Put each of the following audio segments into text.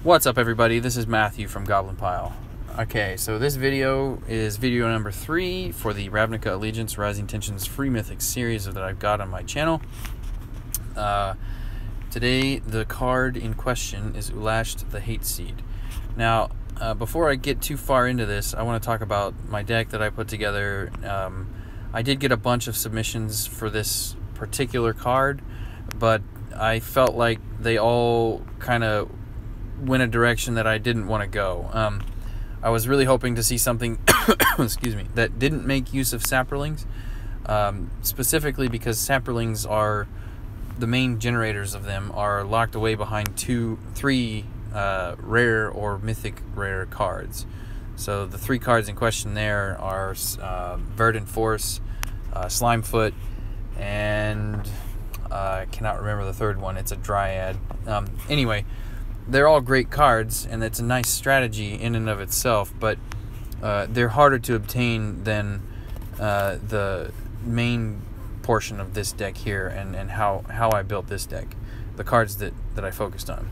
What's up, everybody? This is Matthew from Goblin Pile. Okay, so this video is video number 3 for the Ravnica Allegiance Rising Tensions Free Mythics series that I've got on my channel. Today, the card in question is Ulasht, the Hate Seed. Now, before I get too far into this, I want to talk about my deck that I put together. I did get a bunch of submissions for this particular card, but I felt like they all kind of went a direction that I didn't want to go. I was really hoping to see something excuse me, that didn't make use of Saprolings, specifically because Saprolings are the main generators of them are locked away behind 3 rare or mythic rare cards. So the 3 cards in question there are Verdant Force, Slimefoot, and I cannot remember the third one. It's a Dryad. Anyway, they're all great cards, and it's a nice strategy in and of itself, but they're harder to obtain than the main portion of this deck here and how I built this deck, the cards that I focused on.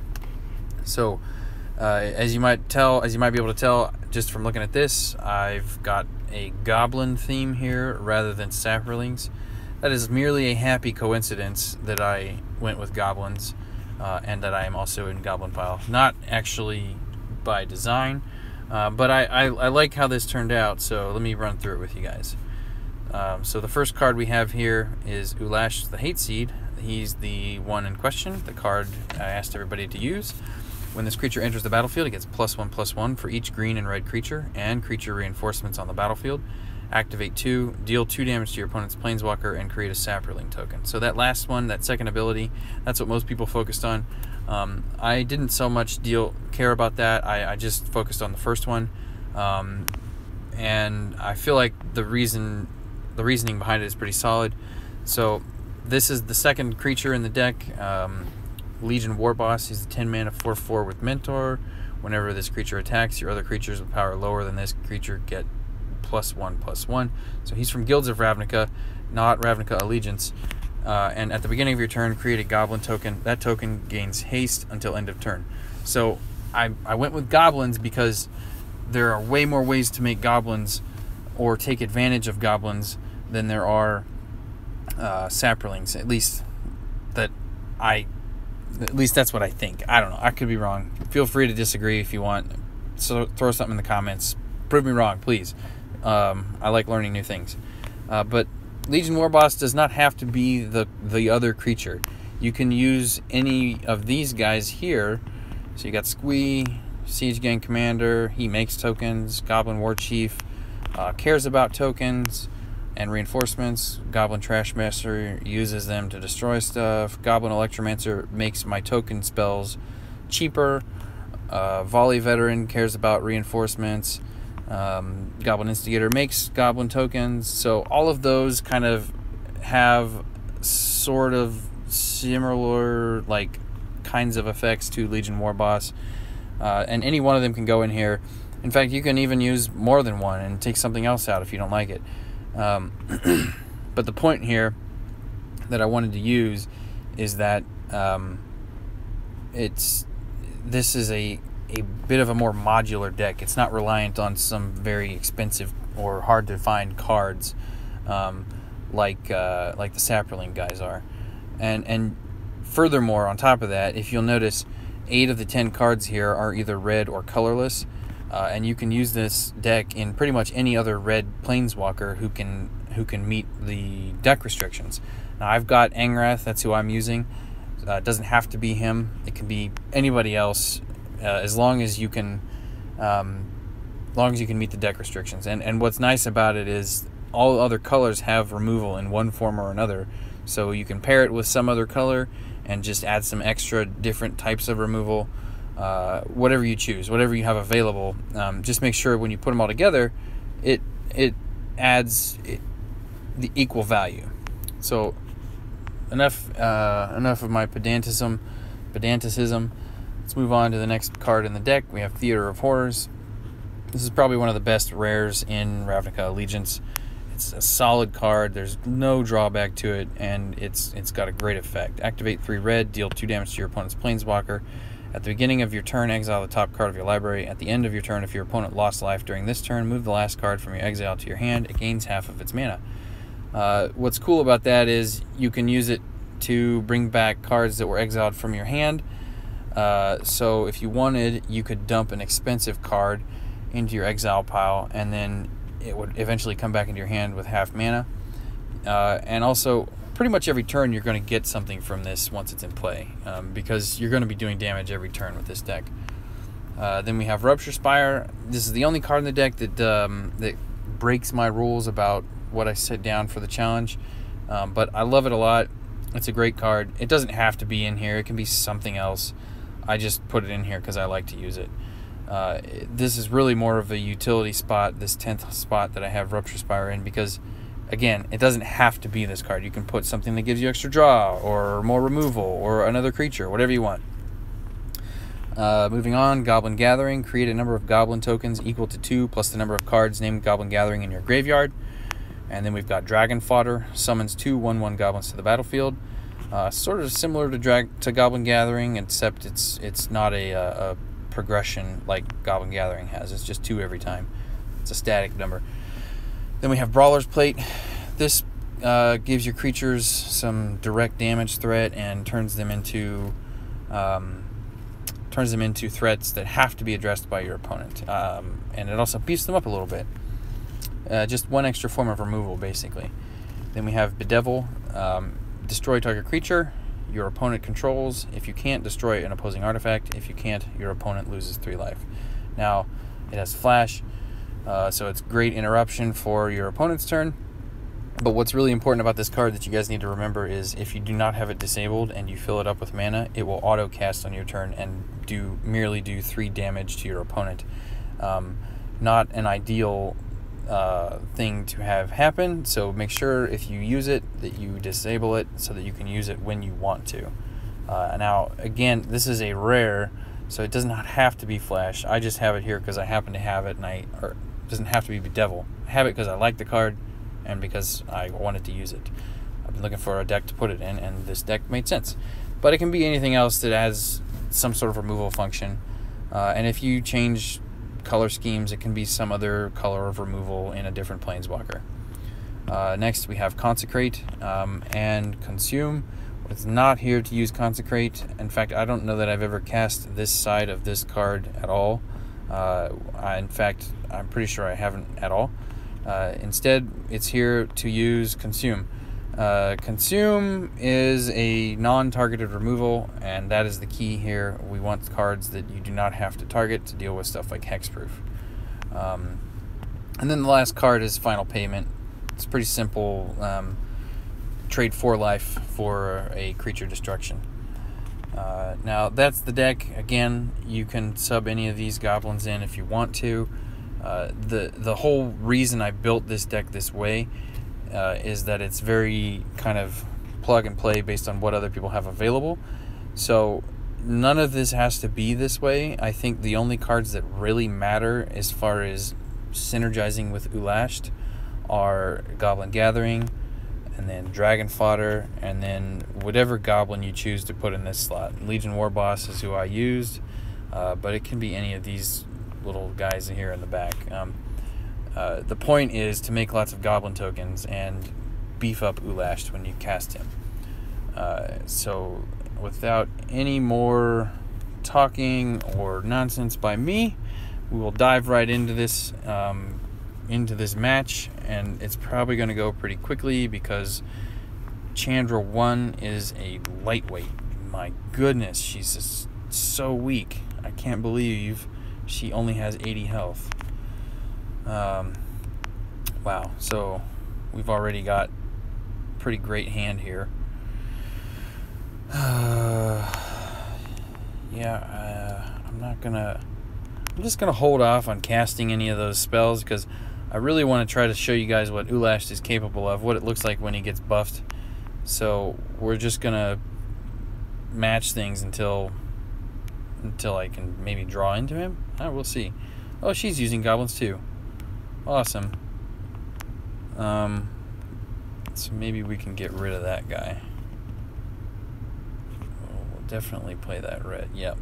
So as you might be able to tell just from looking at this, I've got a goblin theme here rather than Saprolings. That is merely a happy coincidence that I went with goblins. And that I am also in Goblin Pile. Not actually by design, but I like how this turned out, so let me run through it with you guys. So the first card we have here is Ulasht, the Hate Seed. He's the one in question, the card I asked everybody to use. When this creature enters the battlefield, it gets +1/+1 for each green and red creature and creature reinforcements on the battlefield. Activate 2, deal 2 damage to your opponent's planeswalker, and create a Saproling token. So that last one, that second ability, that's what most people focused on. I didn't so much care about that. I just focused on the first one, and I feel like the reasoning behind it is pretty solid. So this is the second creature in the deck, Legion Warboss. He's the 10 mana 4/4 with Mentor. Whenever this creature attacks, your other creatures with power lower than this creature get +1/+1. So he's from Guilds of Ravnica, not Ravnica Allegiance. And at the beginning of your turn, create a goblin token. That token gains haste until end of turn. So I went with goblins because there are way more ways to make goblins or take advantage of goblins than there are Saprolings. At least that's what I think. I don't know. I could be wrong. Feel free to disagree if you want. So throw something in the comments. Prove me wrong, please. I like learning new things. But Legion Warboss does not have to be the other creature. You can use any of these guys here. So you got Squee, Siege Gang Commander, he makes tokens. Goblin War Chief cares about tokens and reinforcements. Goblin Trashmaster uses them to destroy stuff. Goblin Electromancer makes my token spells cheaper. Volley Veteran cares about reinforcements. Goblin Instigator makes goblin tokens. So all of those kind of have sort of similar kinds of effects to Legion Warboss, and any one of them can go in here. In fact, you can even use more than one and take something else out if you don't like it. But the point here that I wanted to use is that this is a bit of a more modular deck. It's not reliant on some very expensive or hard to find cards like the Saproling guys are. And furthermore, on top of that, if you'll notice, 8 of the 10 cards here are either red or colorless, and you can use this deck in pretty much any other red planeswalker who can meet the deck restrictions. Now I've got Angrath, that's who I'm using. It doesn't have to be him. It can be anybody else. As long as you can meet the deck restrictions. And what's nice about it is all other colors have removal in one form or another. So you can pair it with some other color and just add some extra different types of removal. Whatever you choose, whatever you have available. Just make sure when you put them all together, it adds the equal value. So enough of my pedanticism. Let's move on to the next card in the deck. We have Theater of Horrors. This is probably one of the best rares in Ravnica Allegiance. It's a solid card. There's no drawback to it, and it's got a great effect. Activate 3 red, deal 2 damage to your opponent's planeswalker, At the beginning of your turn, exile the top card of your library. At the end of your turn, if your opponent lost life during this turn, move the last card from your exile to your hand. It gains half of its mana. What's cool about that is you can use it to bring back cards that were exiled from your hand. So if you wanted, you could dump an expensive card into your exile pile, and then it would eventually come back into your hand with half mana. And also, pretty much every turn you're going to get something from this once it's in play, because you're going to be doing damage every turn with this deck. Then we have Rupture Spire. This is the only card in the deck that breaks my rules about what I set down for the challenge, but I love it a lot. It's a great card. It doesn't have to be in here. It can be something else. I just put it in here because I like to use it. This is really more of a utility spot, this 10th spot that I have Rupture Spire in, because again, it doesn't have to be this card. You can put something that gives you extra draw, or more removal, or another creature, whatever you want. Moving on, Goblin Gathering. Create a number of Goblin tokens equal to 2 plus the number of cards named Goblin Gathering in your graveyard. And then we've got Dragon Fodder. Summons 2 1/1 goblins to the battlefield. Sort of similar to Goblin Gathering, except it's not a progression like Goblin Gathering has. It's just 2 every time. It's a static number. Then we have Brawler's Plate. This gives your creatures some direct damage threat and turns them into threats that have to be addressed by your opponent. And it also beefs them up a little bit. Just 1 extra form of removal, basically. Then we have Bedevil. Destroy target creature your opponent controls. If you can't, destroy an opposing artifact. If you can't, your opponent loses 3 life. Now, it has flash. So it's great interruption for your opponent's turn. But what's really important about this card that you guys need to remember is if you do not have it disabled and you fill it up with mana, it will auto cast on your turn and merely do 3 damage to your opponent. Not an ideal thing to have happen, so make sure if you use it that you disable it so that you can use it when you want to. Now, again, this is a rare, so it does not have to be flash. I just have it here because I happen to have it, or it doesn't have to be Bedevil. I have it because I like the card and because I wanted to use it. I've been looking for a deck to put it in, and this deck made sense. But it can be anything else that has some sort of removal function. And if you change color schemes, it can be some other color of removal in a different planeswalker. Next, we have Consecrate and Consume. It's not here to use Consecrate. In fact, I don't know that I've ever cast this side of this card at all. In fact, I'm pretty sure I haven't at all. Instead, it's here to use Consume. Consume is a non-targeted removal, and that is the key here. We want cards that you do not have to target to deal with stuff like Hexproof. And then the last card is Final Payment. It's pretty simple. Trade 4 life for a creature destruction. Now, that's the deck. Again, you can sub any of these goblins in if you want to. The whole reason I built this deck this way is that it's very kind of plug and play based on what other people have available. So none of this has to be this way. I think the only cards that really matter as far as synergizing with Ulasht are Goblin Gathering, and then Dragon Fodder, and then whatever goblin you choose to put in this slot. Legion Warboss is who I used, but it can be any of these little guys here in the back. The point is to make lots of goblin tokens and beef up Ulasht when you cast him. So without any more talking or nonsense by me, we will dive right into this match, and it's probably going to go pretty quickly because Chandra 1 is a lightweight. My goodness, she's just so weak. I can't believe she only has 80 health. Wow, so we've already got a pretty great hand here. I'm just gonna hold off on casting any of those spells because I really want to try to show you guys what Ulasht is capable of, what it looks like when he gets buffed. So we're just gonna match things until I can maybe draw into him. We'll see. Oh, she's using goblins too. Awesome. So maybe we can get rid of that guy. We'll definitely play that red. Yep.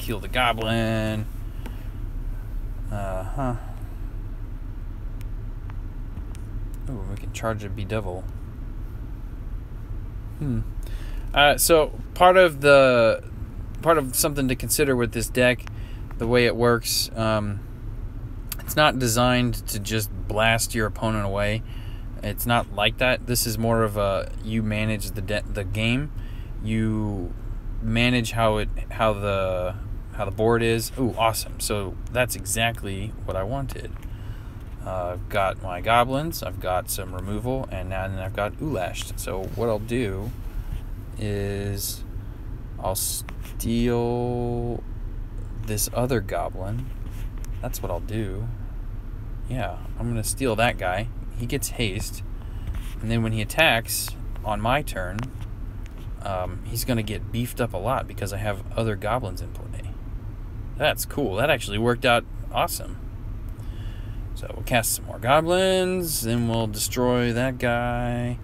kill the goblin. Ooh, we can charge a bedevil. So part of something to consider with this deck, the way it works, it's not designed to just blast your opponent away. It's not like that. This is more of a, you manage the game. You manage how the board is. Ooh, awesome. So that's exactly what I wanted. I've got my goblins, I've got some removal, and now I've got Ulasht. So what I'll do is I'll steal this other goblin. That's what I'll do. Yeah, I'm going to steal that guy. He gets haste, and then when he attacks on my turn, he's going to get beefed up a lot because I have other goblins in play. That's cool. That actually worked out awesome. So we'll cast some more goblins, then we'll destroy that guy,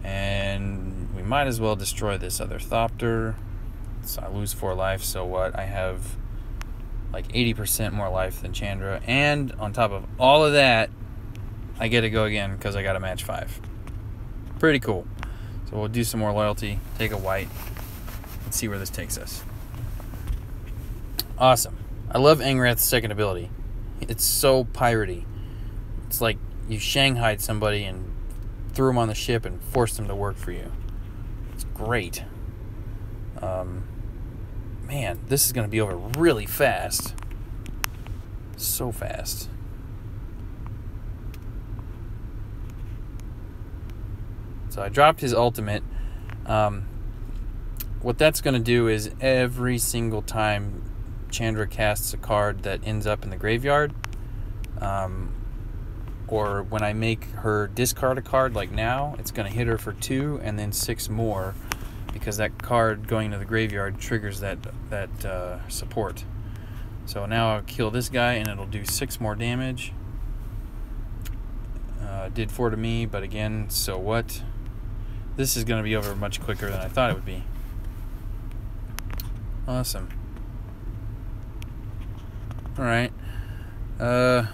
and we might as well destroy this other Thopter. So I lose 4 life, so what? I have like 80% more life than Chandra, and on top of all of that, I get to go again because I got a match 5. Pretty cool. So we'll do some more loyalty, take a white, and see where this takes us. Awesome. I love Angrath's second ability. It's so piratey. It's like you shanghaied somebody and threw them on the ship and forced them to work for you. It's great. Man, this is going to be over really fast. So fast. So I dropped his ultimate. What that's going to do is every single time Chandra casts a card that ends up in the graveyard, or when I make her discard a card like now, it's going to hit her for 2 and then 6 more, because that card going to the graveyard triggers that support. So now I'll kill this guy and it'll do 6 more damage. Did 4 to me, but again, so what? This is going to be over much quicker than I thought it would be. Awesome. Alright. I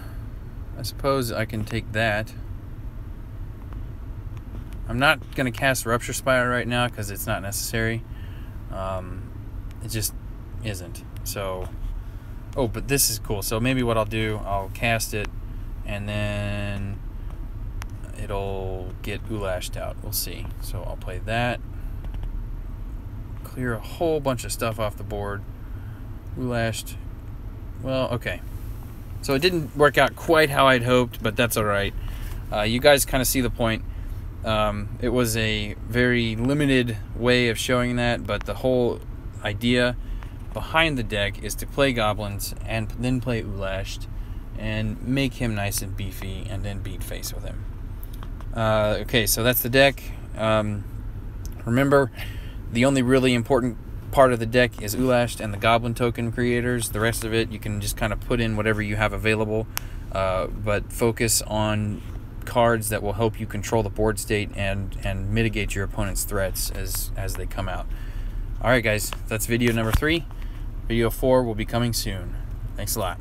suppose I can take that. I'm not going to cast Rupture Spire right now because it's not necessary. It just isn't. So, oh, but this is cool. So maybe what I'll do, I'll cast it, and then it'll get Ulashed out. We'll see. So I'll play that. Clear a whole bunch of stuff off the board. Ulashed. Well, okay. So it didn't work out quite how I'd hoped, but that's all right. You guys kind of see the point. It was a very limited way of showing that, but the whole idea behind the deck is to play goblins and then play Ulasht and make him nice and beefy and then beat face with him. Okay, so that's the deck. Remember, the only really important part of the deck is Ulasht and the goblin token creators. The rest of it you can just kind of put in whatever you have available, but focus on cards that will help you control the board state and mitigate your opponent's threats as they come out. Alright guys, that's video number 3. Video 4 will be coming soon. Thanks a lot.